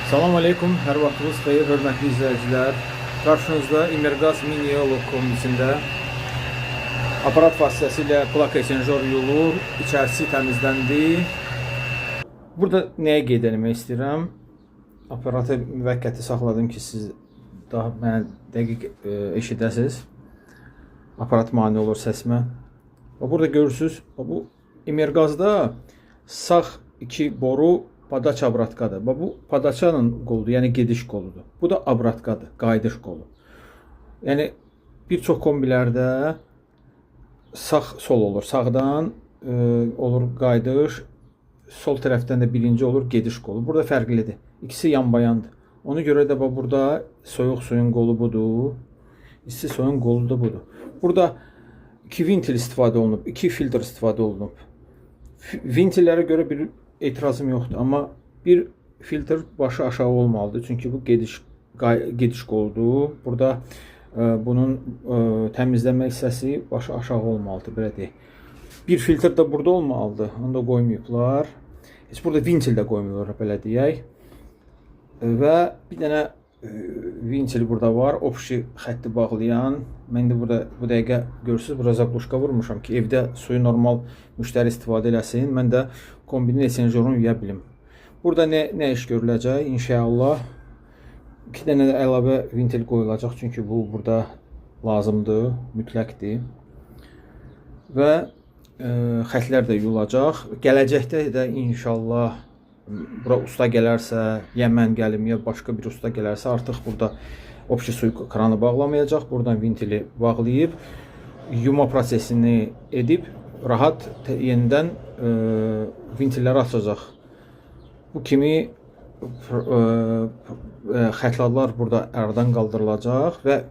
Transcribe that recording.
Salam aleykum, hər vaxtınız xeyir, hörmətli izləyicilər. Qarşınızda İmergaz Mini-Yolog komitəsində aparat vasitəsilə plak esenjor yolur, içərisi təmizləndi. Burada nəyə qeyd etmək istəyirəm? Aparatı müvəqqəti saxladım ki, siz daha mənə dəqiq eşidəsiniz. Aparat mane olur səsimə. Burada görürsünüz, bu İmergazda sağ iki boru padaça abratkadır. Bu padaçanın qoludur, yəni gediş qoludur. Bu da abratkadır, qayıdış qolu. Yəni bir çox kombilərdə sağ-sol olur. Sağdan olur qayıdış, sol tərəfdən də birinci olur gediş qolu. Burada fərqlidir. İkisi yanbayandır. Ona görə də burada soyuq suyun qolu budur. İsti suyun qolu da budur. Burada iki ventil istifadə olunub, iki filtr istifadə olunub. Ventillərə görə bir etirazım yoxdur, amma bir filtr başı aşağı olmalıdır. Çünki bu gediş qoludur. Burada bunun təmizləmə hissəsi başı aşağı olmalıdır, belə deyək. Bir filtr da burada olmalıdır. Onu da qoymayıblar. Heç burada ventil də qoymuyorlar, belə deyək. Və bir dənə ventil burada var. Opşi xətti bağlayan. Mən də burada bu dəqiqə görürsünüz, burada zakluşka vurmuşam ki, evdə suyu normal müştəri istifadə eləsin. Mən də kombinin esenjorunu yuya bilim. Burada nə iş görüləcək? İnşallah 2 dənə də əlavə ventil qoyulacaq. Çünki bu burada lazımdır, mütləqdir. Və xətlər də yuyulacaq. Gələcəkdə də inşallah bura usta gələrsə, ya mən gəlim, ya başqa bir usta gələrsə, artıq burada opşi suyu kranı bağlamayacaq. Buradan ventili bağlayıb, yuma prosesini edib, rahat yenidən ventilləri açacaq. Bu kimi xətlallar burada aradan qaldırılacaq və